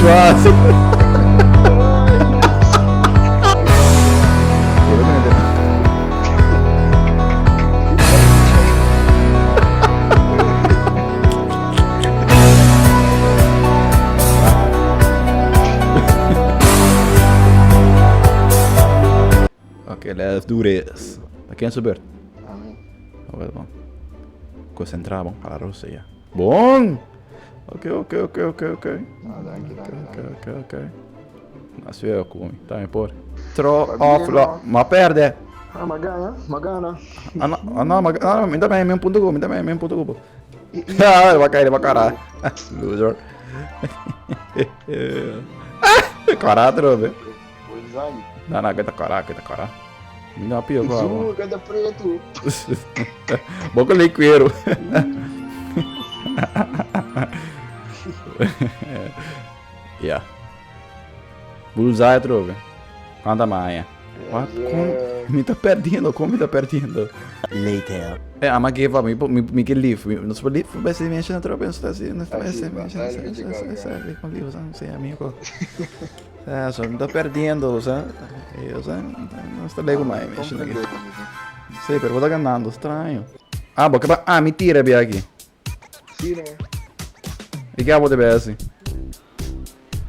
quase. Ok, let's do this. Aqui é subir. Oh, bom. Concentramos para a Rússia. Bom! Ok. Nasce eu come. Tá, me por. Throw off. Ma perde. Ah, magana. No, mi dá mesmo um ponto go. Ah, ele vai cair. Loser. Caralho, velho. Não, kita cara. Me dá pior agora. Isso, cada preto. Boca liqueiro. Yeah. Bullseye trove. Anda mais. Me tá perdendo, como me tá perdendo? Later. Ma che fa? Mi che leaf? Non si può leaf? Beh, se mi esce una trova, non sta sì, non sta essendo, con leaf, non sei amico. Mi sta perdendo, lo sai? Io sai, non sta lego mai, mi esce aqui. Sì, per cosa andando, strano. Ah, bocca, mi tira via aqui. Sì, no. E che avevo persi?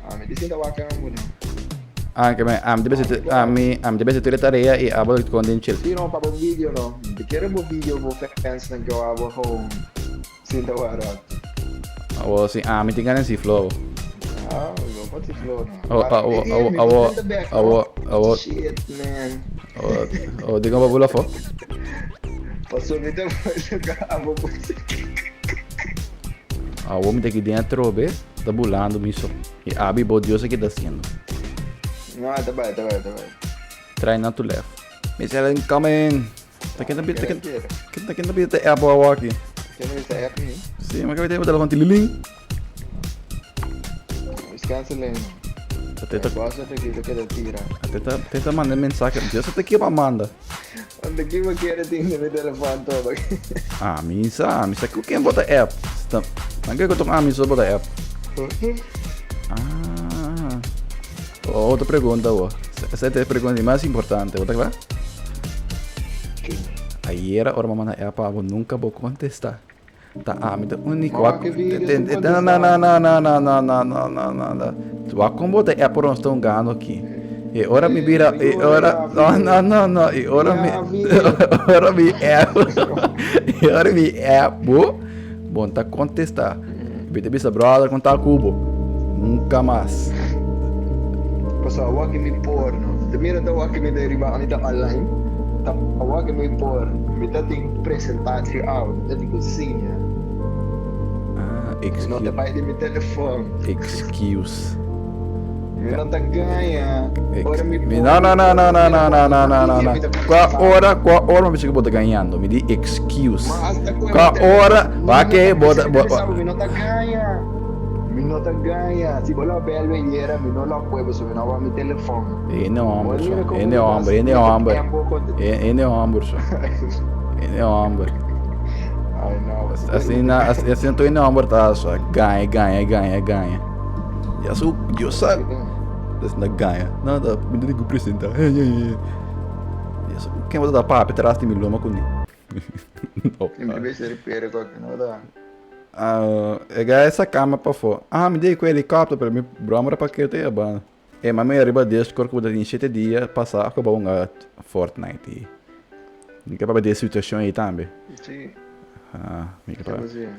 Ah, mi dici da waka mo no. Anche me, mi deve tirare tarea e a volte con den chill. Sì, no, pa video no. Perché mo video mo fans nang gawa mo home. Sì, da wara. Oh, sì, mi tingane si flow. Ah, go pati flow no. Shit, man. Di come vuole fa? Posso vedere amo Mi tem aqui dentro, bem, tá bulando isso. E abi bodioso que tá sendo. No, tá bem. Try not to left. Miss Ellen coming. Tá aqui na bita é a boa aqui. Che mi stai app ni? Sim, mas que vai ter o liling. Cancel Basta perché da tira. Tenta mandar mensagem. Já você tá aqui pra manda. Quando que eu quero ter no telefone todo. Misa que quem bota app. Não quer que eu tô misa bota app. Outra pergunta, essa é a pergunta mais importante, tá claro? Aí era hora mamãe é para nunca vou contestar. Tá, me dá único. Não. Tu vai como é por onde estão ganhando aqui. E ora me vira, e ora não, e ora me é bom tá contestar. Bete bisa brother contar cubo. Nunca mais. Pasal awak me porno. Demira da awak me deriva anita online. Tá awak me porno. Me tá tem presentação out, tá tem cozinha. Excuse. Não te vai de meu telefone. Excuse. Me não tá ganha. Ora me Não. Qual hora me chega bota ganhando? Me di excuse. Qual hora? Vai que bota. Me não tá ganha. Me não tá ganha. Se bola belo era, me não lá puedo subir na meu telefone. Ele é homem. Ai não. Assim tô indo homem tá só ganha. Eu sabe. Das na ganha. Nada, me dá que apresentar. Quem vai dar papo atrás de mim loma com Me vê se repere com que não dá. Essa cama para fora. Me dei com o helicóptero para mim, broma para que eu tenha banda. Mas me arriba desse corpo da 7 dias passar acabou um Fortnite. Não quer para ver situação aí também. Sim.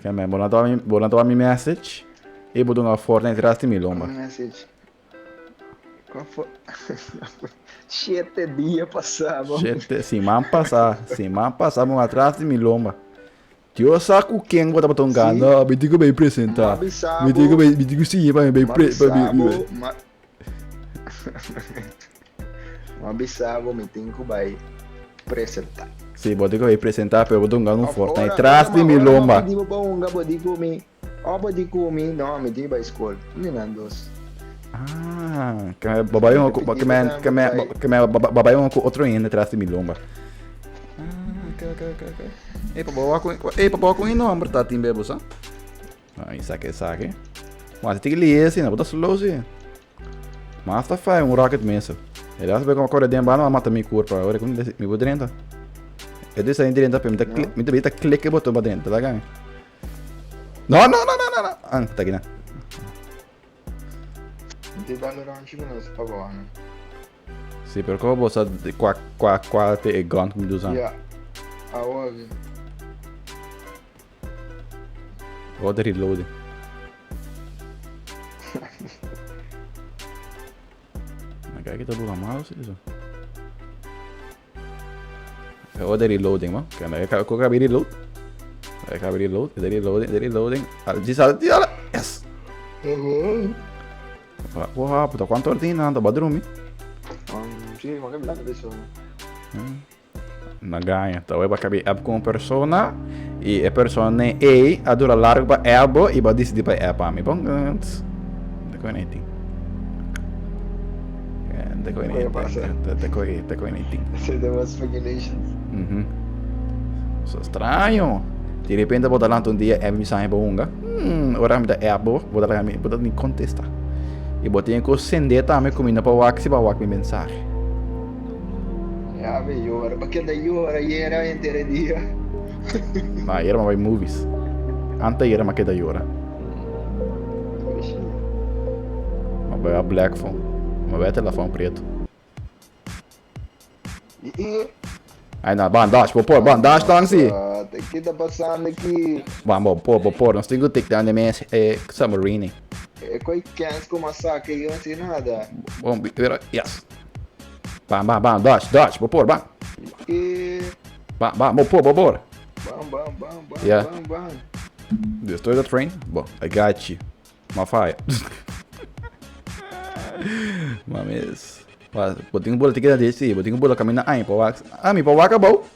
Que me botou a minha message e botou uma Fortnite atrás de mim loma. Message. Qual foi? 7 dias passava. Semana passada, vamos atrás de mim loma. Eu saco quem bota para tongando, me digo bem apresentar. Me digo sim, vai bem Mabisabo, me tenho que vai apresentar. Sim, bota que vai apresentar, pero botou um Fortnite atrás de mim lomba. Não, me digo vai escola. Nenandos. Que babai outro ainda atrás de mim lomba. Ok. Papawa ko ino ang bertati bebo sa. Saque. Mas tem que ler assim, não, botar slow assim. Mas tá faz rocket mesmo. Ele acha que uma corda de bala mata meu corpo, agora como me vou dentro. É desse aí dentro, me dá clique e botou para dentro, tá ligado? Não. Ah, tá aqui, né? Não tem valorante não, se pagou, né? Sim, pero como você qual é gun que me usa? Yeah. Aonde? Vou dar reload. Agora que tá boa mal, isso. Eu vou dar reloading, mano. Que eu acabei de reload. Eu acabei de reloading. Diz ela. Yes. Wah, puta, quanto ordina? Tá badrumi. Sì, ma che bello adesso. Na ganha, então eu acabei com uma persona e a persona A adora largo para elbow e vai decidir para elbow a mim, bom? Decoinating. Decoinating. Se devo speculations. So estranho. De repente vou dar lá um dia é mensagem para unga. Ora me dá elbow, vou dar me contestar. E botei que acender também comigo para o Wax e para o Wax me mensagem. Ja, ora, perché da ora era intera dia. Nah, era vai movies. Anta era ma que da ora. Ma vai a black phone. Ma vai telefone preto. Ai não, bandagem, pô, bandagem tá assim. O que tá passando aqui? Vamos, pô, nós temos que ter que dar minha submarine. É coi cans com massacre, eu não sei nada. Bom, yes. Bam, dodge, pô, bam. E... Bam, pô. Bam, Yeah. bam. Destroy the train? Bom, I got you. My fire. Mas... Botei bola tiga desse, botei bola caminhar aí, para wax. Me para wax acabou.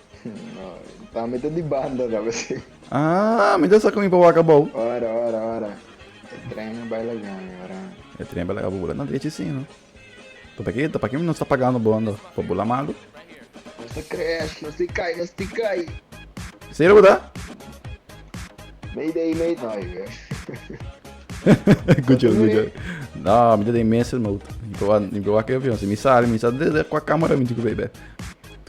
Tá metendo de banda, tá você? Me dá só comigo para wax acabou. Ora. Treino baila ganha, ora. É treino baila bola, não deixa assim, não. Tá para quem não está pagando bando, para bola mago. Não se crash, não se cai. Sério, botar? Mayday, não, Good job. Não, me dá imenso mode. Igual aquele avião, se me sai com a câmera, me digo, baby.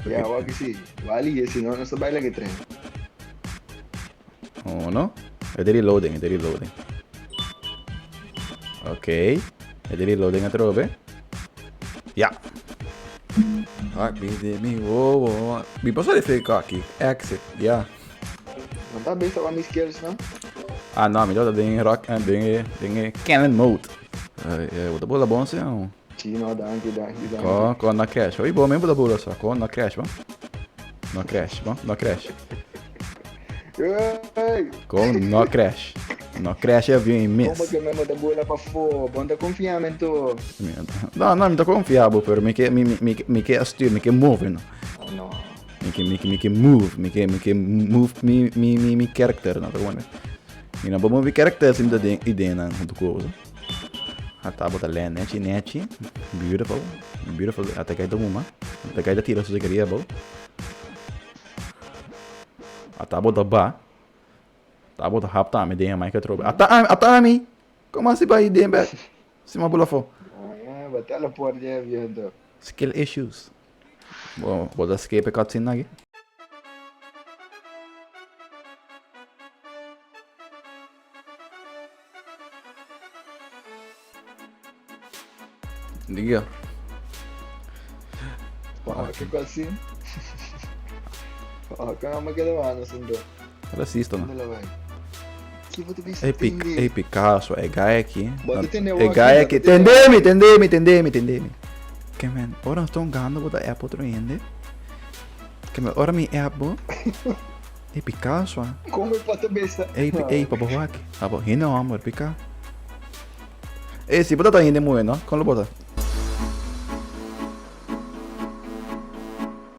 Yeah, wag sim. Vale, senão não se baila que treino. Oh, no? É de reloading. Ok. É de reloading a trove. Yeah. Me posso verificar aqui. Exit, yeah. Não tá bem, tava me esquerda, não? Ah, não, melhor tem rock, tem cannon mode. Outra bola bom assim, não. Sim, não, dá. Com na crash. Oi, bom mesmo da bola só. Com na crash, bom. No crash. Ei! Com no crash. No crash é avião imenso. Como que mesmo da bola pra fora? Bom, tá confiamento. Não, me tá confiável, pero me que assistir, me que move, não. Não. Me que move, me character, não, tá bom, né? E não vou mover character, assim, da ideia, não, do coisa. Tá, bota net, beautiful, até cair da uma, até cair da tira, se você queria, bom. Tá, bota ba. Tá, bota rap, tá, me dê mais que eu trouxe. Atami! Como assim vai ideia, bet? Se uma bola for. Bater a porta de avião. Skill issues. Bom, vou dar escape cutscene aqui. Diga. Ficou assim. Calma que ela vai, não sei onde. Ela assista, não. Onde ela vai? Que vou te ver É Picasso, é Gaia aqui. É Gaia aqui. Entendeme. Que man, ora nós estamos ganhando, vou dar Apple traindo. Que man, ora me Apple. É Picasso, ah. Como eu posso pensar? Ei, papo aqui. Ah, bom, não, amor, Picasso. Esse, bota tá indo muito, não? Como bota?